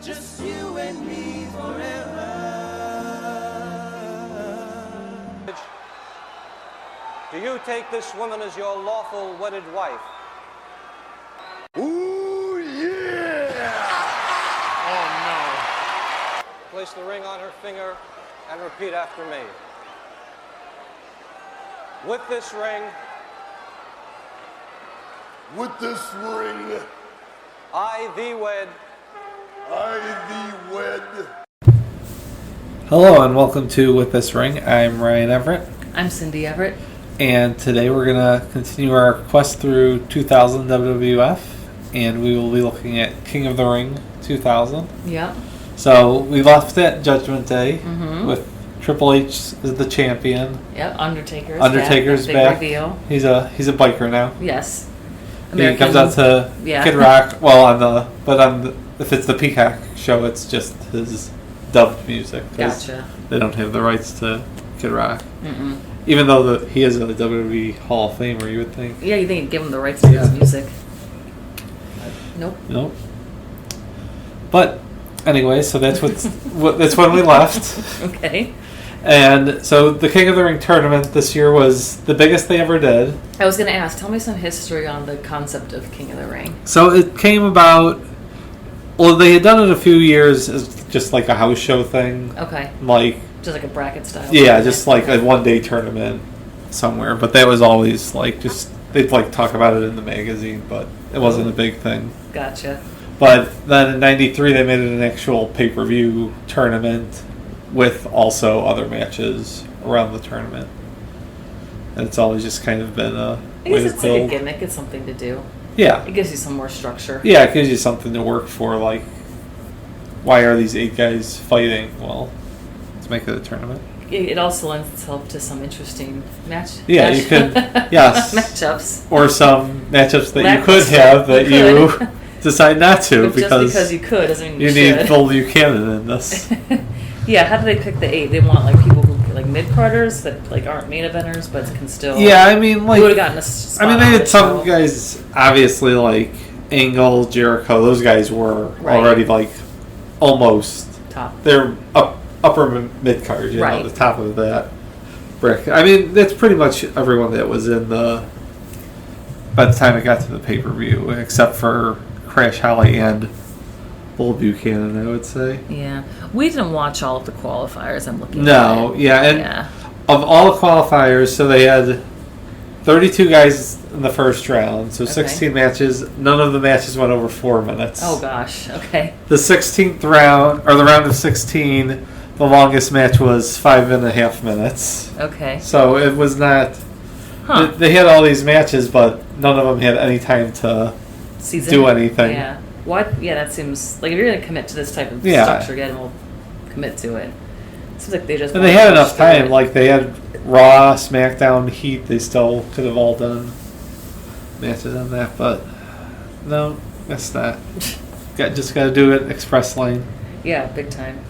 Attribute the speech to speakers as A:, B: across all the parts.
A: just you and me forever.
B: Do you take this woman as your lawful wedded wife?
C: Ooh, yeah! Oh,
B: Place the ring on her finger and repeat after me. With this ring,
C: no. With this ring,
B: I thee wed.
C: I thee wed.
D: Hello and welcome to With This Ring. I'm Ryan Everett.
E: I'm Cindy Everett.
D: And today we're going to continue our quest through 2000 WWF. And we will be looking at King of the Ring 2000.
E: Yep.
D: So we left at Judgment Day with Triple H as the champion.
E: Yep.
D: Undertaker's back.
E: Reveal.
D: He's a biker now.
E: Yes.
D: He comes out to Kid Rock. Well, if it's the Peacock show, it's just his dubbed music.
E: Gotcha.
D: They don't have the rights to Kid Rock. Mm-mm. Even though he is a WWE Hall of Famer, you would think.
E: Yeah, you think you'd give him the rights to his music. Nope.
D: But anyway, so that's that's when we left.
E: Okay.
D: And so the King of the Ring tournament this year was the biggest they ever did.
E: I was going to ask, tell me some history on the concept of King of the Ring.
D: So it came about. Well, they had done it a few years as just like a house show thing.
E: Okay.
D: Just
E: like a bracket style.
D: Yeah, just like a one-day tournament somewhere. But that was always like they'd like talk about it in the magazine, but it wasn't a big thing.
E: Gotcha.
D: But then in '93 they made it an actual pay-per-view tournament with also other matches around the tournament. And it's always just kind of been a way to
E: it's
D: build.
E: like a gimmick. It's something to do.
D: Yeah.
E: It gives you some more structure.
D: Yeah, it gives you something to work for. Like, why are these 8 guys fighting? Well, let's make it a tournament.
E: It also lends itself to some interesting
D: Yeah, you could, yes.
E: matchups.
D: Or some matchups that you could have that you decide not to.
E: But just because you could doesn't mean
D: you
E: should.
D: need Bull Buchanan in this.
E: Yeah, how do they pick the 8? They want like people who like mid-carders that like aren't main eventers but can still.
D: Yeah, I mean, like,
E: would have gotten a spot.
D: I mean, they had some guys obviously like Angle, Jericho. Those guys were already like almost
E: top.
D: They're upper mid card, you know, the top of that brick. I mean, that's pretty much everyone that was in the. By the time it got to the pay-per-view, except for Crash Holly and Bull Buchanan, I would say.
E: Yeah. We didn't watch all of the qualifiers, I'm looking
D: at. And of all the qualifiers, so they had 32 guys in the first round, so 16 matches. None of the matches went over 4 minutes.
E: Oh, gosh. Okay.
D: The 16th round, or the round of 16, the longest match was 5.5 minutes.
E: Okay.
D: So it was not... Huh. They had all these matches, but none of them had any time to do anything.
E: Yeah. What? Yeah, that seems like if you're going to commit to this type of structure again, we'll commit to it. It seems like they just.
D: And they had enough time. Like they had Raw, SmackDown, Heat. They still could have all done matches on that, but no, that's not. Just got to do it express lane.
E: Yeah, big time.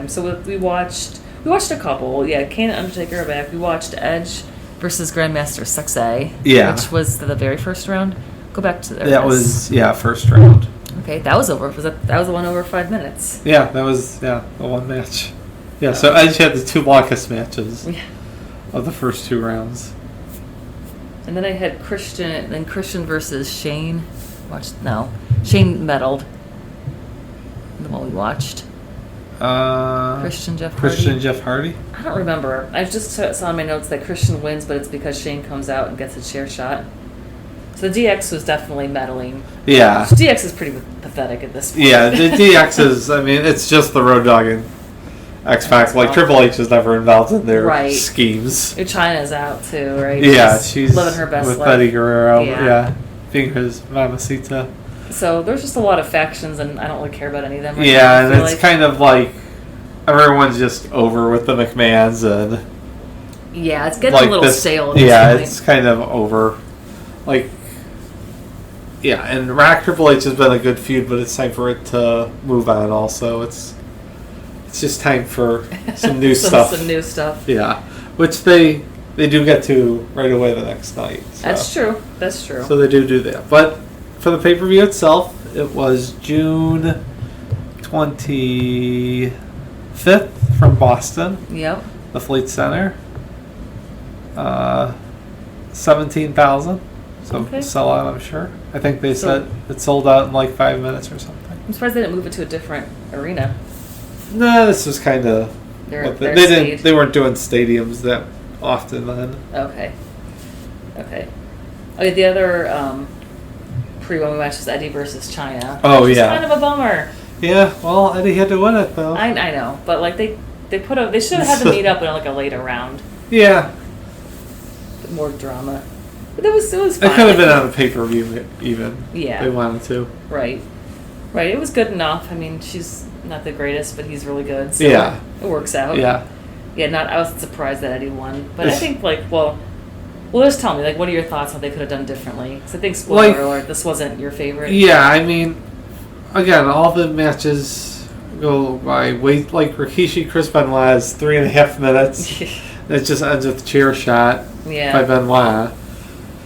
E: So we watched a couple. Yeah, Kane and Undertaker are back. We watched Edge versus Grandmaster Sexay.
D: Yeah,
E: which was the very first round. Go back to
D: that was first round.
E: Okay, that was over. That was the one over 5 minutes?
D: Yeah, that was the one match. Yeah, so Edge had the 2 longest matches of the first 2 rounds.
E: And then I had Christian versus Shane. Shane medaled. The one we watched. Christian Jeff Hardy. I don't remember. I just saw in my notes that Christian wins, but it's because Shane comes out and gets a chair shot. So the DX was definitely meddling.
D: Yeah.
E: DX is pretty pathetic at this point.
D: Yeah, the DX is, I mean, it's just the Road Dogg and X-Pac. Like, Triple H is never involved in their schemes.
E: Chyna's out, too, right?
D: Yeah, she's
E: living her best
D: with
E: life.
D: Betty Guerrero. Yeah. Being his mamacita.
E: So there's just a lot of factions, and I don't really care about any of them.
D: And it's kind of like everyone's just over with the McMahons. And
E: yeah, it's getting a little stale at this point.
D: It's kind of over. Like, yeah, and Rock Triple H has been a good feud, but it's time for it to move on also. It's just time for some new stuff.
E: Some new stuff.
D: Yeah, which they do get to right away the next night. So.
E: That's true.
D: So they do that. But for the pay-per-view itself, it was June 25th from Boston,
E: Yep.
D: the Fleet Center. 17,000. So
E: Okay.
D: sell out, I'm sure. I think they
E: So-
D: said it sold out in like 5 minutes or something.
E: I'm surprised they didn't move it to a different arena.
D: No, this was kind of.
E: Their
D: They
E: stage.
D: didn't. They weren't doing stadiums that often then.
E: Okay. Okay. Okay, the other pre-women match was Eddie versus China.
D: Oh,
E: which is
D: yeah.
E: kind of a bummer.
D: Yeah, well, Eddie had to win it though.
E: I know, but like they should have had to meet up in like a later round.
D: Yeah,
E: More drama. But it was fine.
D: it could have been on a pay-per-view even.
E: Yeah.
D: If they wanted to.
E: Right. Right. It was good enough. I mean, she's not the greatest, but he's really good. So
D: Yeah.
E: It works out.
D: Yeah.
E: Yeah. I wasn't surprised that Eddie won, but I think well, just tell me what are your thoughts on what they could have done differently? Because I think spoiler alert, this wasn't your favorite.
D: Yeah, I mean, again, all the matches go by wait like Rikishi Chris Benoit is 3.5 minutes. It just ends with a chair shot by Benoit.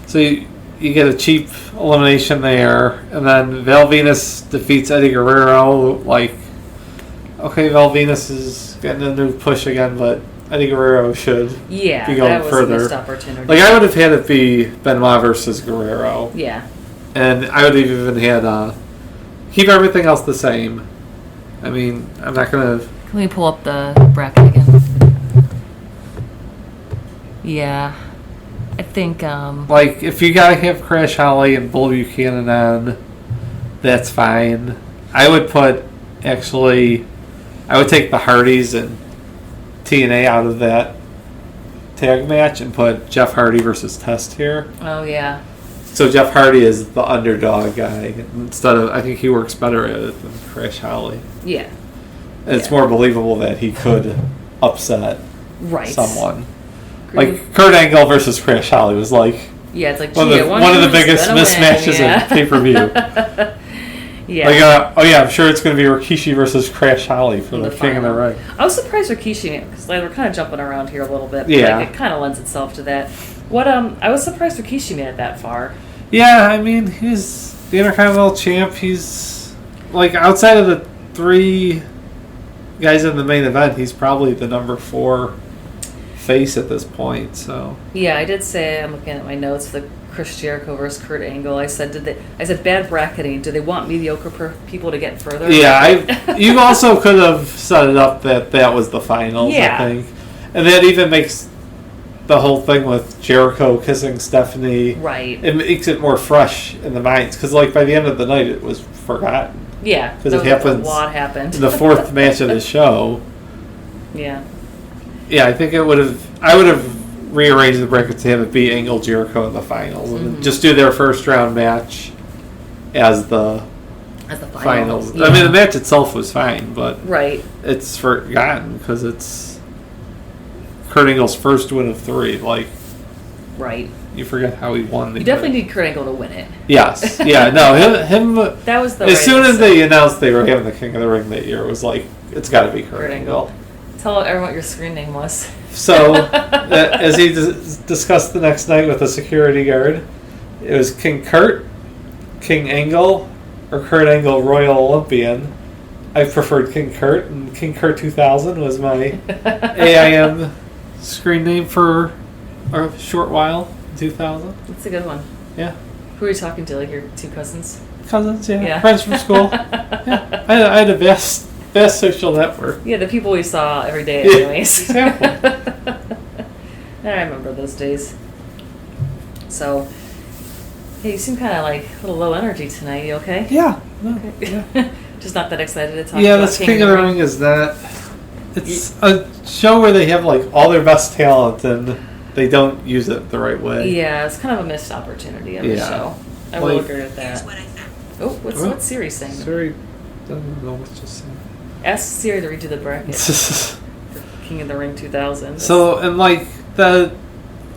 D: So you get a cheap elimination there, and then Val Venus defeats Eddie Guerrero. Like, okay, Val Venus is getting a new push again, but Eddie Guerrero should be going
E: that was
D: further.
E: a missed opportunity.
D: Like, I would have had it be Benoit versus Guerrero.
E: Yeah.
D: And I would have even had keep everything else the same. I mean, I'm not gonna.
E: Let me pull up the bracket again. Yeah. I think
D: Like, if you gotta have Crash Holly and Bull Buchanan on, that's fine. I would take the Hardys and TNA out of that tag match and put Jeff Hardy versus Test here.
E: oh yeah.
D: So Jeff Hardy is the underdog guy instead of. I think he works better at it than Crash Holly.
E: Yeah.
D: And it's more believable that he could upset someone. Like Kurt Angle versus Crash Holly was like
E: it's like
D: one of the biggest mismatches in pay-per-view.
E: Yeah.
D: Like, I'm sure it's going to be Rikishi versus Crash Holly for the King of the Ring.
E: I was surprised Rikishi, because we're kind of jumping around here a little bit.
D: Yeah.
E: Like, it kind of lends itself to that. I was surprised Rikishi made it that far.
D: Yeah, I mean, he's the Intercontinental Champ. He's, like, outside of the 3 guys in the main event, he's probably the number 4 face at this point, so.
E: Yeah, I did say, I'm looking at my notes, the Chris Jericho versus Kurt Angle. I said bad bracketing. Do they want mediocre people to get further?
D: Yeah, you also could have set it up that was the finals, I think. And that even makes the whole thing with Jericho kissing Stephanie.
E: Right.
D: It makes it more fresh in the minds, because like by the end of the night it was forgotten.
E: Yeah.
D: Because it happens.
E: A lot happened.
D: In the 4th match of the show.
E: Yeah.
D: Yeah, I think I would have rearranged the bracket to have it be Angle Jericho in the finals, and just do their first round match as the finals.
E: Yeah.
D: I mean, the match itself was fine, but
E: it's
D: forgotten because it's Kurt Angle's first win of 3. Like, you forget how he won.
E: You definitely need Kurt Angle to win it.
D: Yes. Yeah. No. Him.
E: That was the.
D: As soon as they announced they were having the King of the Ring that year, it was like it's got to be Kurt Angle.
E: Tell everyone what your screen name was.
D: So, as he discussed the next night with the security guard, it was King Kurt, King Angle, or Kurt Angle Royal Olympian. I preferred King Kurt, and King Kurt 2000 was my AIM screen name for a short while, 2000.
E: That's a good one.
D: Yeah.
E: Who are you talking to, like your 2 cousins?
D: Cousins, yeah. Friends from school. Yeah. I had a vast social network.
E: Yeah, the people we saw every day anyways.
D: Exactly.
E: I remember those days. So, you seem kind of like a little low energy tonight. You okay?
D: Yeah. No,
E: okay.
D: Yeah.
E: Just not that excited to talk
D: about
E: about
D: this King of the Ring is that it's a show where they have like all their best talent and they don't use it the right way.
E: Yeah, it's kind of a missed opportunity of the show. I will agree with that. Oh, what's Siri saying?
D: Siri doesn't know what's just saying.
E: Ask Siri to redo the bracket for King of the Ring 2000.
D: So, and like the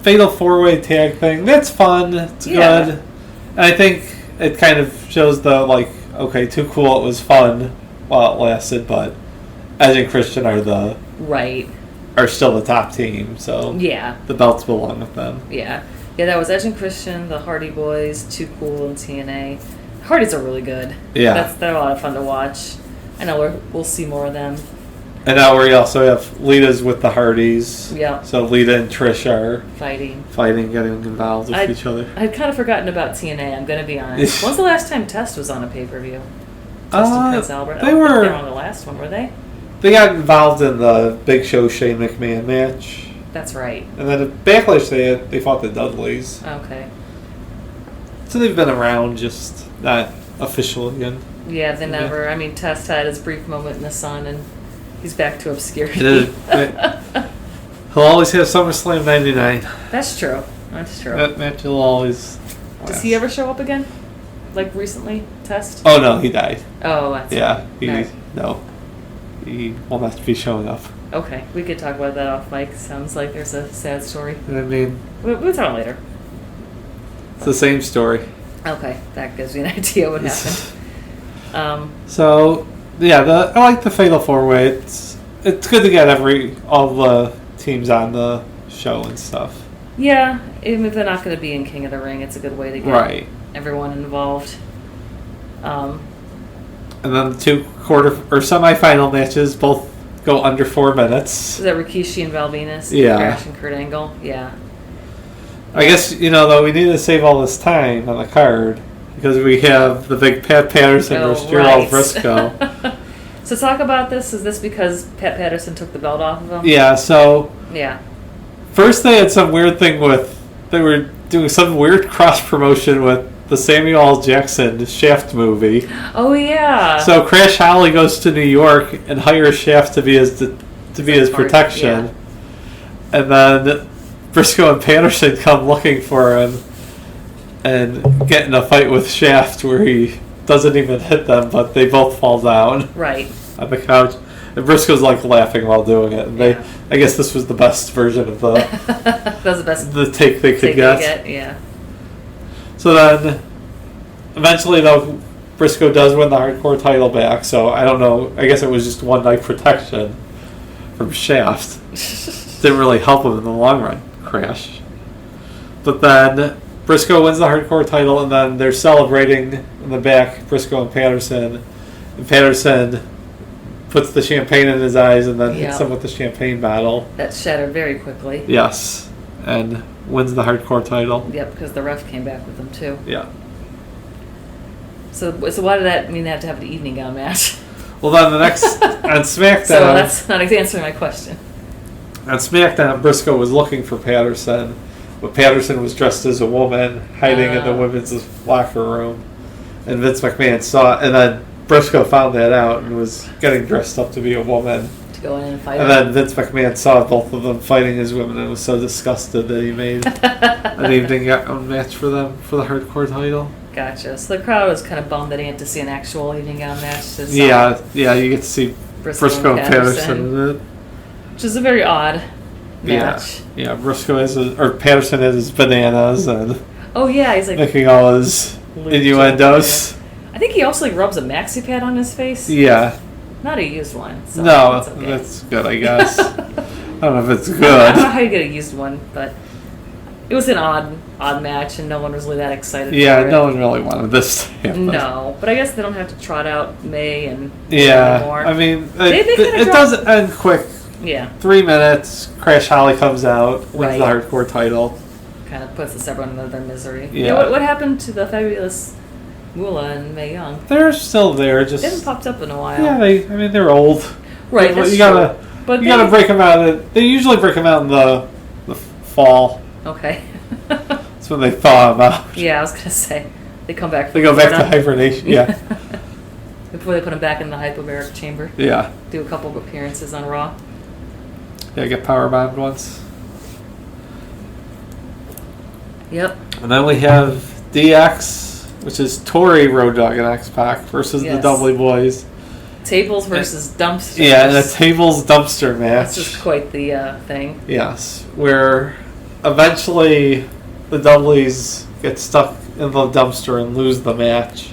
D: Fatal 4-Way tag thing, that's fun. It's good. And I think it kind of shows the like, okay, too cool. It was fun while it lasted, but Edge and Christian are still the top team. So the belts belong with them.
E: Yeah, that was Edge and Christian, the Hardy Boys, Too Cool, and TNA. Hardys are really good.
D: Yeah,
E: they're a lot of fun to watch. I know we'll see more of them.
D: And now we also have Lita's with the Hardys.
E: Yeah.
D: So Lita and Trish are
E: fighting,
D: getting involved with each other.
E: I'd kind of forgotten about TNA, I'm going to be honest. When's the last time Test was on a pay-per-view? Test and Prince Albert?
D: They were
E: on the last one, were they?
D: They got involved in the Big Show Shane McMahon match.
E: That's right.
D: And then at Backlash they fought the Dudleys.
E: Okay.
D: So they've been around, just not officially. And
E: yeah, they never. Yeah. I mean, Test had his brief moment in the sun, and he's back to obscurity.
D: He'll always have SummerSlam '99.
E: That's true. That's true.
D: That match will always.
E: Does he ever show up again? Like recently, Test?
D: Oh no, he died.
E: Oh, that's
D: no. He will not be showing up.
E: Okay, we could talk about that off mic. Sounds like there's a sad story.
D: I mean,
E: we'll talk later.
D: It's the same story.
E: Okay, that gives you an idea what happened.
D: So yeah, I like the Fatal 4-Way. It's good to get all the teams on the show and stuff.
E: Yeah, even if they're not going to be in King of the Ring, it's a good way to get everyone involved.
D: And then the 2 quarter or semifinal matches both go under 4 minutes.
E: Is that Rikishi and Val Venus?
D: Yeah.
E: Crash and Kurt Angle? Yeah. I
D: guess, though, we need to save all this time on the card because we have the big Pat Patterson versus Gerald Brisco.
E: So talk about this. Is this because Pat Patterson took the belt off of him?
D: Yeah, so...
E: Yeah.
D: First they had some weird thing they were doing some weird cross-promotion with the Samuel L. Jackson Shaft movie.
E: Oh, yeah.
D: So Crash Holly goes to New York and hires Shaft to be his protection. Yeah. And then Brisco and Patterson come looking for him and get in a fight with Shaft where he doesn't even hit them, but they both fall down.
E: Right.
D: On the couch. And Briscoe's laughing while doing it. And I guess this was the best version of
E: that was the best
D: the take they could get.
E: Yeah.
D: So then, eventually, though, Briscoe does win the hardcore title back. So I don't know. I guess it was just one night protection from Shaft. Didn't really help him in the long run. Crash. But then Briscoe wins the hardcore title, and then they're celebrating in the back. Briscoe and Patterson puts the champagne in his eyes and then hits him with the champagne bottle.
E: That shattered very quickly.
D: Yes, and wins the hardcore title.
E: Yep, because the ref came back with them too.
D: Yeah.
E: So why did that mean they have to have an evening gown match?
D: Well, then the next on SmackDown.
E: So that's not answering my question.
D: On SmackDown, Briscoe was looking for Patterson, but Patterson was dressed as a woman hiding in the women's locker room, and Vince McMahon saw it, and then Briscoe found that out and was getting dressed up to be a woman.
E: To go in and fight.
D: And then Vince McMahon saw both of them fighting as women and was so disgusted that he made an evening gown match for them for the hardcore title.
E: Gotcha. So the crowd was kind of bummed that he had to see an actual evening gown match.
D: Yeah, you get to see Briscoe and Patterson in it.
E: Which is a very odd match.
D: Yeah, Patterson has his bananas and
E: he's
D: making all his innuendos.
E: I think he also rubs a maxi pad on his face.
D: Yeah.
E: Not a used one. So
D: no,
E: that's okay.
D: That's good, I guess. I don't know if it's good.
E: I don't know how you get a used one, but it was an odd match, and no one was really that excited for it.
D: Yeah, no one really wanted this to happen.
E: No, but I guess they don't have to trot out May and
D: anymore. I mean, it doesn't end quick.
E: Yeah.
D: 3 minutes, Crash Holly comes out, wins the hardcore title.
E: Kind of puts everyone under their misery.
D: Yeah.
E: What happened to the fabulous Moolah and Mae Young?
D: They're still there.
E: They haven't popped up in a while.
D: Yeah, they're old.
E: Right, that's
D: you gotta break them out. They usually break them out in the fall.
E: Okay.
D: That's when they thaw them out.
E: Yeah, I was gonna say they come back.
D: They go back to hibernation. Yeah.
E: Before they put them back in the hyperbaric chamber.
D: Yeah.
E: Do a couple of appearances on Raw.
D: Yeah, get powerbombed once.
E: Yep.
D: And then we have DX, which is Tori, Road Dogg, and X-Pac versus the Dudley Boys.
E: Tables versus dumpsters.
D: Yeah, and a tables dumpster match.
E: That's just quite the thing.
D: Yes, where eventually the Dudleys get stuck in the dumpster and lose the match.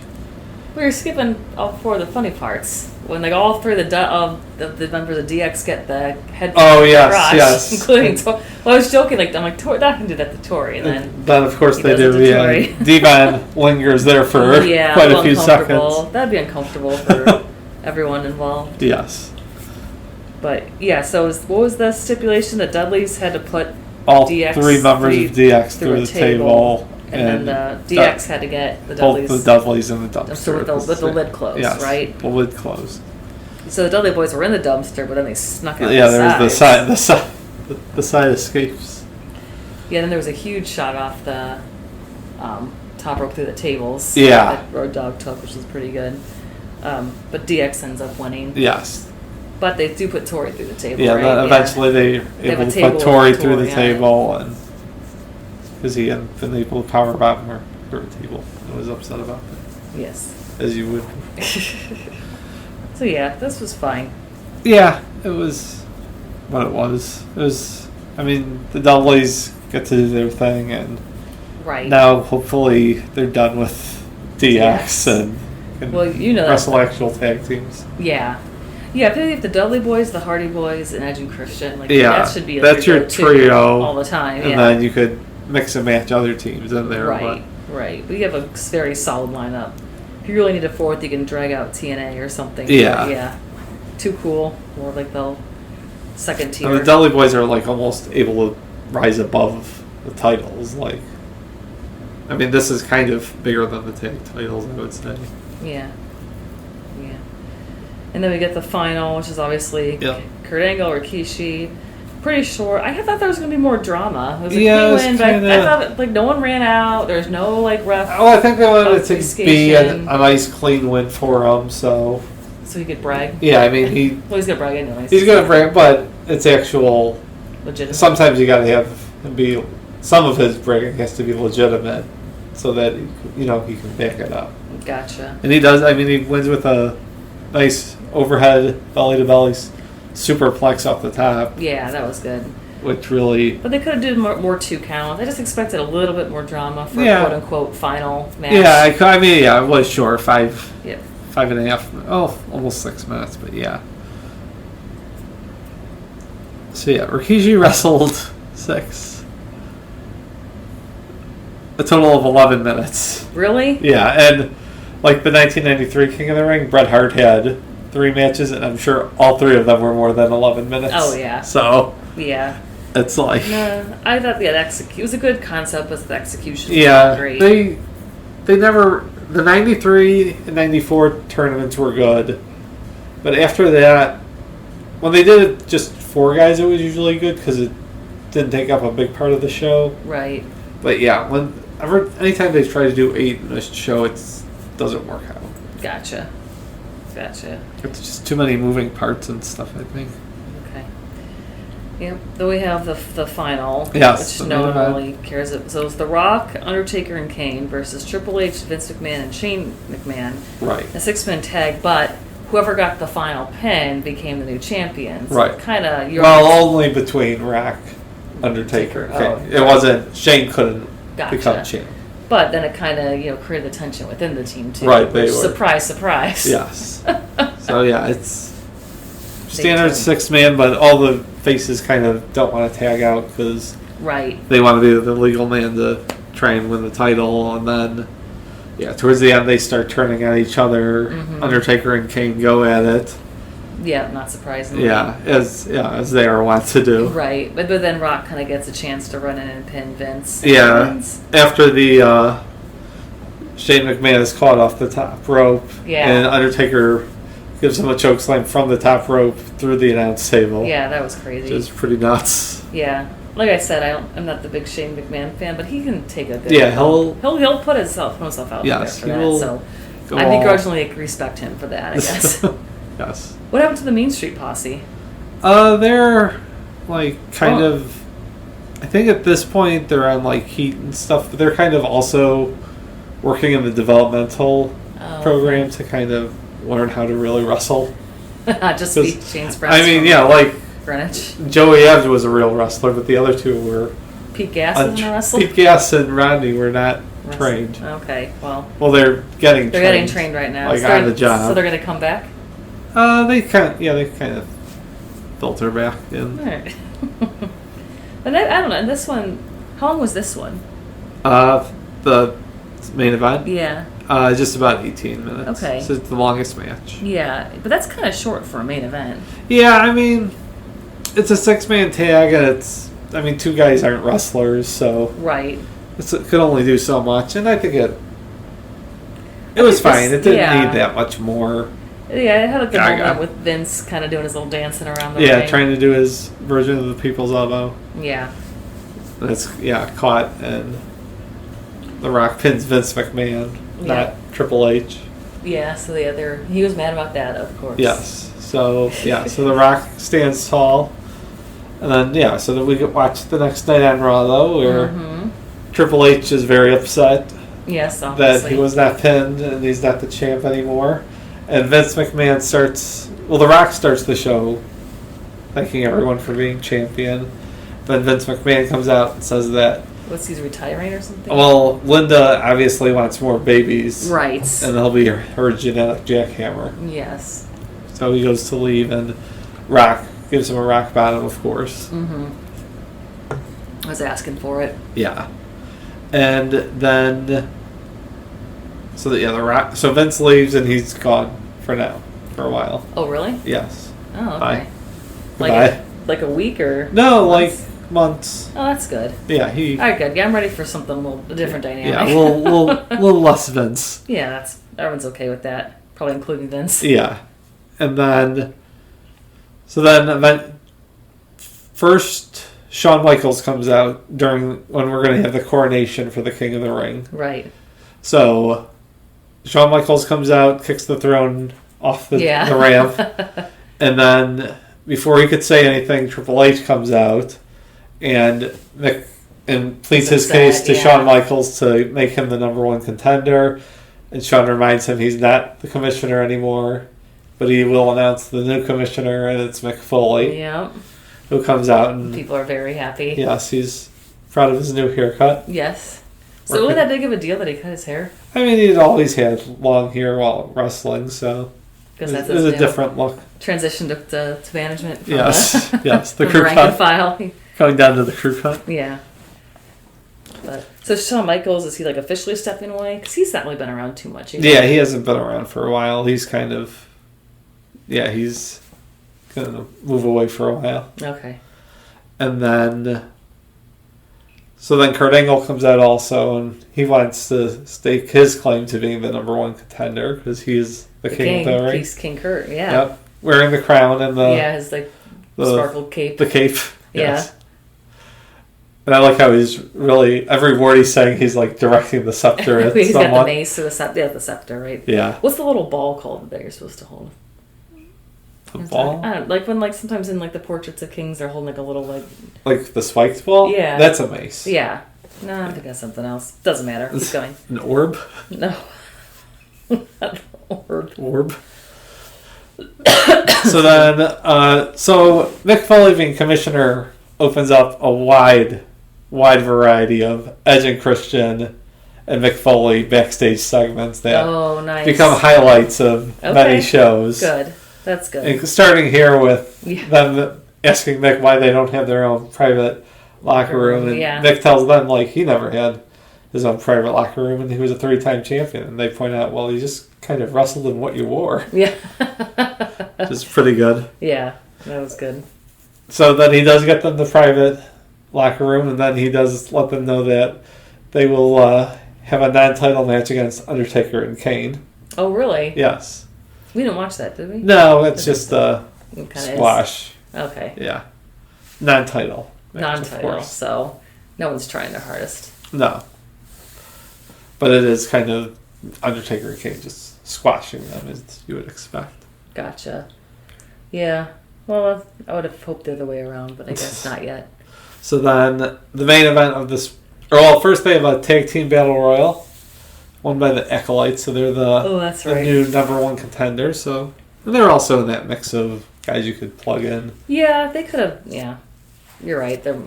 E: We were skipping all 4 of the funny parts. When all 3 of the members of DX get the head
D: yes.
E: Including Tori. Well, I was joking, I'm like, Tori, that can do that to Tori. And
D: then of course, they do. Yeah. D-Man lingers there for quite a few seconds.
E: That'd be uncomfortable for everyone involved.
D: Yes.
E: But yeah, so what was the stipulation? The Dudleys had to put
D: All
E: DX
D: 3 members of DX through
E: a
D: the table.
E: And then the DX had to get the
D: both
E: Dudleys.
D: the Dudleys in the dumpster.
E: So with the lid closed,
D: yes,
E: right?
D: The lid closed.
E: So the Dudley boys were in the dumpster, but then they snuck out
D: Yeah,
E: the
D: there was
E: sides.
D: the side escapes.
E: Yeah, then there was a huge shot off the top rope through the tables.
D: Yeah.
E: That Road Dogg took, which was pretty good. But DX ends up winning.
D: Yes.
E: But they do put Tori through the table,
D: Yeah,
E: right?
D: eventually they
E: have
D: able
E: a
D: to
E: table
D: put Tori
E: with
D: through the
E: Tori on it.
D: table, and because he hadn't been able to power bomb her through the table. I was upset about that,
E: Yes.
D: as you would.
E: So yeah, this was fine.
D: Yeah, it was what it was. It was. I mean, the Dudleys get to do their thing, and
E: Right.
D: now hopefully they're done with DX and
E: Well, you know
D: wrestle actual tag teams.
E: Yeah. Yeah, I feel like the Dudley boys, the Hardy boys, and Edge and Christian, like
D: Yeah,
E: that should be like
D: that's your
E: go-to
D: trio
E: all the time.
D: And
E: Yeah.
D: then you could mix and match other teams in there.
E: Right, right. But you have a very solid lineup. If you really need a fourth, you can drag out TNA or something.
D: Yeah.
E: But yeah. Too cool. Or like the second tier.
D: And the Dudley boys are like almost able to rise above the titles. Like, I mean, this is kind of bigger than the tag titles, I would say.
E: Yeah. Yeah. And then we get the final, which is obviously
D: Yeah.
E: Kurt Angle, Rikishi. Pretty short. I thought there was going to be more drama. It was a
D: Yeah, it
E: clean
D: was
E: win, but I
D: kinda-
E: thought like no one ran out. There's no like ref.
D: Well, I think they wanted it to be a
E: Obfuscation.
D: nice, clean win for him. So,
E: So he could brag.
D: yeah, I mean,
E: Well, he's gonna brag anyways.
D: he's gonna brag, but it's actual.
E: Legitimate.
D: Sometimes you gotta have him be. Some of his bragging has to be legitimate, so that he can back it up.
E: Gotcha.
D: And he does. I mean, he wins with a nice overhead belly to belly superplex off the top,
E: Yeah, that was good.
D: which really.
E: But they could have did more 2 counts. I just expected a little bit more drama for
D: Yeah.
E: a quote unquote final match.
D: Yeah, I mean, yeah, it was short, 5.5.
E: Yep.
D: Oh, almost 6 minutes, but yeah. So yeah, Rikishi wrestled 6. A total of 11 minutes.
E: Really?
D: Yeah, and like the 1993 King of the Ring, Bret Hart had 3 matches, and I'm sure all 3 of them were more than 11 minutes.
E: Oh, yeah.
D: So
E: Yeah.
D: it's like,
E: No, I thought it was a good concept, but the execution was
D: yeah,
E: not great.
D: they never. The 93 and 94 tournaments were good, but after that, when they did it just 4 guys, it was usually good because it didn't take up a big part of the show.
E: Right.
D: But yeah, anytime they try to do 8 in a show, it doesn't work out.
E: Gotcha.
D: It's just too many moving parts and stuff, I think.
E: Okay. Yep. Then we have the final,
D: Yes,
E: which
D: the
E: no
D: main
E: one
D: event.
E: really cares. So it's The Rock, Undertaker, and Kane versus Triple H, Vince McMahon, and Shane McMahon.
D: Right.
E: A 6-man tag, but whoever got the final pin became the new champion. So
D: Right.
E: Kind of.
D: Well, only between Rock, Undertaker.
E: Oh,
D: Okay. It wasn't. Shane couldn't
E: Gotcha.
D: become champ.
E: But then it kind of created the tension within the team too.
D: Right, they
E: which,
D: were.
E: surprise, surprise.
D: Yes. So yeah, it's standard
E: turned.
D: 6-man, but all the faces kind of don't want to tag out because
E: Right.
D: they want to be the legal man to try and win the title, and then towards the end they start turning on each other.
E: Mhm.
D: Undertaker and Kane go at it.
E: Yeah, not surprisingly.
D: As they are wont to do.
E: Right, but then Rock kind of gets a chance to run in and pin Vince.
D: Yeah,
E: Vince.
D: after the Shane McMahon is caught off the top rope,
E: Yeah.
D: and Undertaker gives him a choke slam from the top rope through the announce table.
E: Yeah, that was crazy.
D: Which is pretty nuts.
E: Yeah, like I said, I'm not the big Shane McMahon fan, but he can take a good.
D: Yeah, he'll
E: put himself out
D: Yes,
E: there for
D: he
E: that.
D: will
E: So
D: go
E: I
D: all-
E: begrudgingly respect him for that. I guess.
D: Yes.
E: What happened to the Mean Street Posse?
D: They're like kind
E: Oh.
D: of. I think at this point they're on like Heat and stuff, but they're kind of also working in the developmental program to kind of learn how to really wrestle.
E: Just be Shane's friends.
D: I mean,
E: from
D: yeah, like
E: Greenwich.
D: Joey Evans was a real wrestler, but the other 2 were.
E: Pete Gas is a wrestler.
D: Pete Gas and Rodney were not trained.
E: Okay, well,
D: Well, they're getting
E: they're getting trained right now.
D: Like
E: So they're-
D: on the job.
E: So they're going to come back.
D: They kind of filter back in.
E: All right. But I don't know. And this one, how long was this one?
D: The main event.
E: Yeah.
D: Just about 18 minutes.
E: Okay.
D: So it's the longest match.
E: Yeah, but that's kind of short for a main event.
D: Yeah, I mean, it's a 6-man tag, and two guys aren't wrestlers, so
E: Right.
D: it could only do so much, and I think it was fine. It didn't need that much more.
E: Yeah, it had a good
D: Gaga.
E: moment with Vince kind of doing his little dancing around the ring.
D: Yeah, trying to do his version of the People's Elbow.
E: Yeah.
D: And it's, caught, and The Rock pins Vince McMahon, not Triple H.
E: Yeah, so he was mad about that, of course.
D: Yes. So The Rock stands tall. And then, so then we get watch the next night on Raw, though, where Triple H is very upset
E: Yes, obviously.
D: that he was not pinned and he's not the champ anymore. And Vince McMahon The Rock starts the show thanking everyone for being champion. Then Vince McMahon comes out and says that,
E: he's retiring or something?
D: well, Linda obviously wants more babies.
E: Right.
D: And he'll be her genetic jackhammer.
E: Yes.
D: So he goes to leave, and Rock gives him a rock bottom, of course.
E: Mm-hmm. I was asking for it.
D: Yeah. And then... The Rock... So Vince leaves, and he's gone for now. For a while.
E: Oh, really?
D: Yes.
E: Oh, okay.
D: Bye.
E: Like like a week or...
D: No,
E: months?
D: like months.
E: Oh, that's good.
D: Yeah, he...
E: All right, good. Yeah, I'm ready for something a different dynamic.
D: Yeah, a little less Vince.
E: Yeah, everyone's okay with that. Probably including Vince.
D: Yeah. And then... First, Shawn Michaels comes out when we're going to have the coronation for the King of the Ring.
E: Right.
D: So, Shawn Michaels comes out, kicks the throne off the ramp, and then before he could say anything, Triple H comes out and pleads his case to Shawn Michaels to make him the number one contender. And Shawn reminds him he's not the commissioner anymore, but he will announce the new commissioner, and it's Mick Foley.
E: Yeah.
D: Who comes out and...
E: People are very happy.
D: Yes, he's proud of his new haircut.
E: Yes. So really that big of a deal that he cut his hair?
D: I mean, he'd always had long hair while wrestling, so... It was a different look.
E: Transition to management. From
D: yes, the
E: from
D: crew
E: rank
D: cut.
E: And file.
D: Going down to the crew cut.
E: Yeah. So Shawn Michaels, is he like officially stepping away? Because he's not really been around too much.
D: Yeah, he hasn't been around for a while. He's kind of... Yeah, he's going to move away for a while.
E: Okay.
D: And then... So then Kurt Angle comes out also, and he wants to stake his claim to being the number one contender, because he's the king of the ring.
E: He's King Kurt, yeah.
D: Yep. Wearing the crown and
E: his the sparkle cape.
D: The cape, yes.
E: Yeah.
D: And I like how he's really, every word he's saying, he's like directing the scepter at
E: he's
D: someone.
E: got the mace or the scepter. Yeah, the scepter, right?
D: Yeah.
E: What's the little ball called that you're supposed to hold?
D: The ball?
E: I don't know, like when sometimes in the portraits of kings they're holding a little
D: Like the spiked ball?
E: Yeah.
D: That's a mace.
E: Yeah. No, I think that's something else. Doesn't matter. Keep going.
D: An orb?
E: No. Not an orb.
D: So then, Mick Foley being commissioner opens up a wide variety of Edge and Christian and Mick Foley backstage segments that become highlights of many shows.
E: Good. That's good.
D: And starting here with them asking Mick why they don't have their own private locker room. And Mick tells them, he never had his own private locker room and he was a 3-time champion. And they point out, well, he just kind of wrestled in what you wore.
E: Yeah.
D: Which is pretty good.
E: Yeah, that was good.
D: So then he does get them the private locker room, and then he does let them know that they will have a non-title match against Undertaker and Kane.
E: Oh, really?
D: Yes.
E: We didn't watch that, did we?
D: No, it's just a squash.
E: Okay.
D: Yeah. Non-title.
E: Non-title, so no one's trying their hardest.
D: No. But it is kind of Undertaker and Kane just squashing them, as you would expect.
E: Gotcha. Yeah. Well, I would have hoped the other way around, but I guess not yet.
D: So then, the main event of this... first they have a tag team battle royal, won by the Acolytes, so they're the new number one contender. So and they're also in that mix of guys you could plug in.
E: Yeah, they could have... Yeah. You're right. They're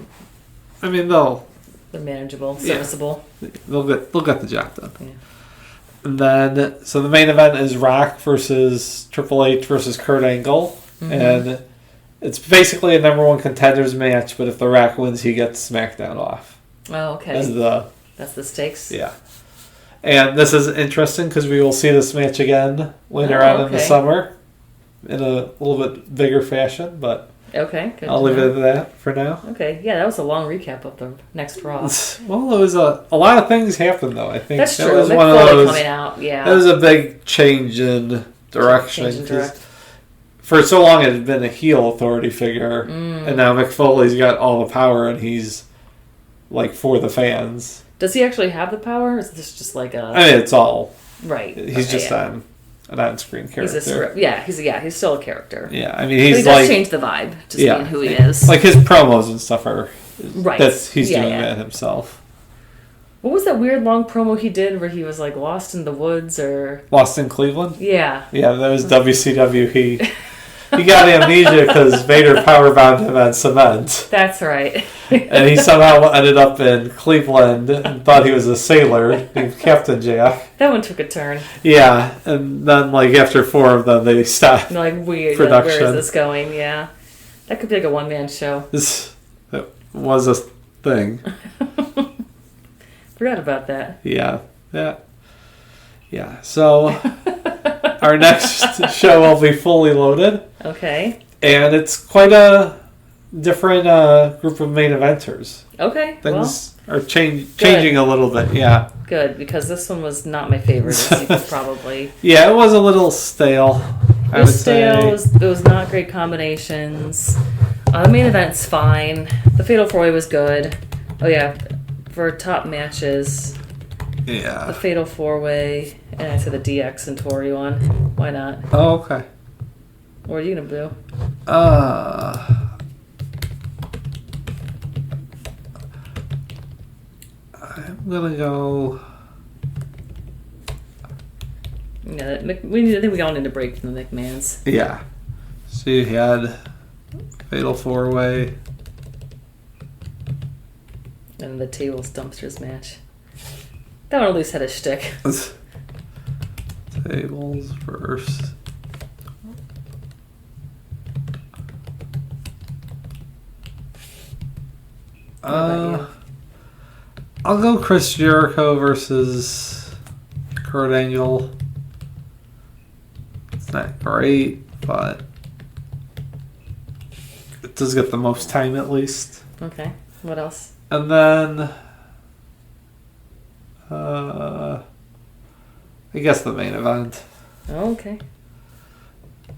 E: manageable, serviceable.
D: They'll get the job done.
E: Yeah.
D: And then, so the main event is Rock versus Triple H versus Kurt Angle. Mm-hmm. And it's basically a number one contenders match, but if The Rock wins, he gets SmackDown off.
E: Oh, okay.
D: That's the
E: stakes?
D: Yeah. And this is interesting because we will see this match again later on in the summer in a little bit bigger fashion, but
E: okay, good
D: I'll leave it at that for now.
E: Okay, yeah, that was a long recap of the next Raw.
D: Well, it was a lot of things happened, though. I think
E: that's
D: that
E: true.
D: was
E: Mick
D: one of
E: Foley
D: those.
E: coming out, yeah.
D: It was a big change in direction. For so long, it had been a heel authority figure, and now Mick Foley's got all the power, and he's like for the fans.
E: Does he actually have the power? Or is this just like a?
D: I mean, it's all
E: right.
D: He's just an on-screen character.
E: He's still a character.
D: Yeah, I mean, he's
E: he does change the vibe, just being who he is.
D: Like his promos and stuff are
E: right.
D: He's doing that himself.
E: What was that weird long promo he did where he was like lost in the woods or
D: Lost in Cleveland?
E: Yeah.
D: Yeah, that was WCW. He got amnesia because Vader powerbound him on cement.
E: That's right.
D: And he somehow ended up in Cleveland and thought he was a sailor named Captain Jack.
E: That one took a turn.
D: Yeah, and then like after 4 of them, they stopped.
E: Like weird.
D: Production.
E: Like, where is this going? Yeah, that could be like a one-man show.
D: It was a thing.
E: Forgot about that.
D: Yeah. So our next show will be Fully Loaded.
E: Okay.
D: And it's quite a different group of main eventers.
E: Okay.
D: Things are changing a little bit, yeah.
E: Good, because this one was not my favorite, as you could probably...
D: Yeah, it was a little stale,
E: It was not great combinations. The main event's fine. The Fatal 4-Way was good. Oh, yeah. For top matches...
D: Yeah.
E: The Fatal 4-Way, and I said the DX and Tori one. Why not?
D: Oh, okay.
E: What are you going to do?
D: I'm going to go...
E: Yeah, I think we all need a break from the McMahons.
D: Yeah. So you had Fatal 4-Way.
E: And the Tables Dumpsters match. That one at least had a shtick.
D: Tables first. I'll go Chris Jericho versus Kurt Angle. It's not great, but it does get the most time at least.
E: Okay. What else?
D: And then I guess the main event.
E: Oh, okay.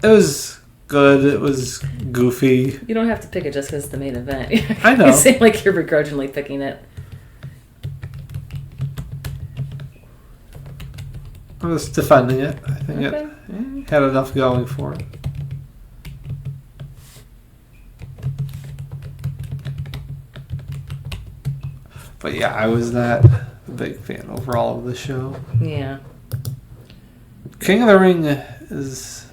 D: It was good. It was goofy.
E: You don't have to pick it just because it's the main event.
D: I know.
E: You seem like you're begrudgingly picking it.
D: I was defending it. I think it had enough going for it. But yeah, I was not a big fan overall of the show.
E: Yeah.
D: King of the Ring is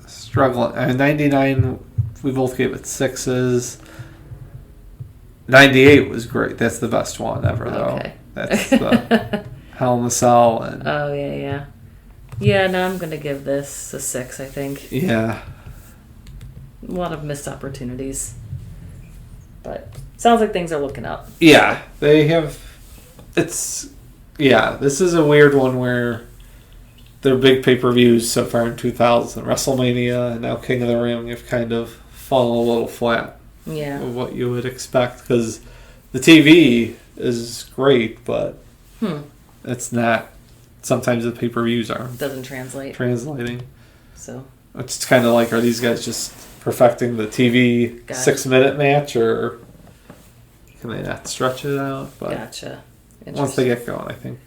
D: struggling. 99, we both gave it 6s. 98 was great. That's the best one ever, though.
E: Okay.
D: That's the Hell in a Cell. And
E: oh, yeah. Yeah, no, I'm going to give this a 6, I think.
D: yeah.
E: A lot of missed opportunities. But sounds like things are looking up.
D: Yeah, they have. This is a weird one where their big pay-per-views so far in 2000, WrestleMania and now King of the Ring, have kind of fallen a little flat.
E: Yeah.
D: Of what you would expect, because the TV is great, but it's not. Sometimes the pay-per-views aren't.
E: Doesn't translate.
D: Translating.
E: So.
D: It's kind of like, are these guys just perfecting the TV 6-minute match, or can they not stretch it out? But
E: gotcha.
D: Once they get going, I think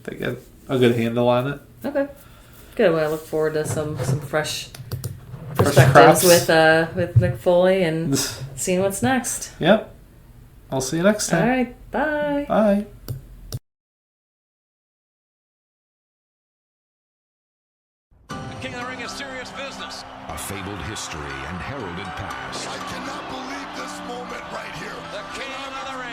D: they get a good handle on it.
E: Okay. Good. Well, I look forward to some fresh perspectives with Mick Foley and seeing what's next.
D: Yep. I'll see you next time.
E: All right. Bye.
D: Bye.
F: King of the Ring is serious business.
G: A fabled history and heralded past.
C: I cannot believe this moment right here.
F: The King of the Ring.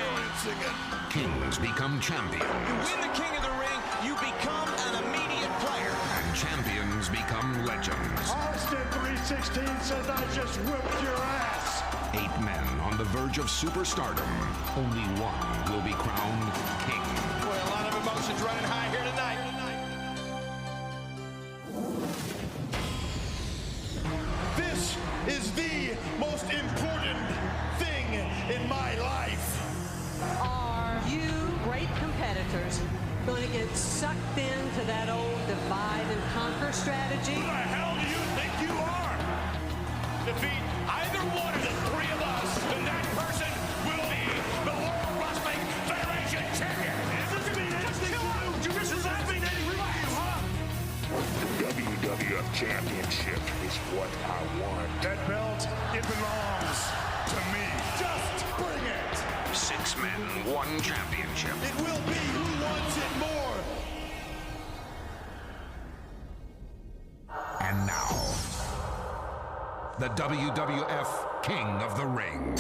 G: Kings become champions.
F: You win the King of the Ring, you become an immediate player.
G: And champions become legends.
H: Austin 316 says I just whipped your ass.
G: 8 men on the verge of superstardom. Only one will be crowned king.
F: Boy, a lot of emotions running high here.
I: strategy.
H: Who the hell do you think you are? Defeat either one of the three of us, then that person will be the World Wrestling Federation champion. Does this mean anything to you? Does that mean anything to you, huh?
C: The WWF Championship is what I want.
H: That belt, it belongs to me. Just bring it.
G: 6 men, 1 championship.
A: It will be who wants it more.
G: And now, the WWF King of the Ring.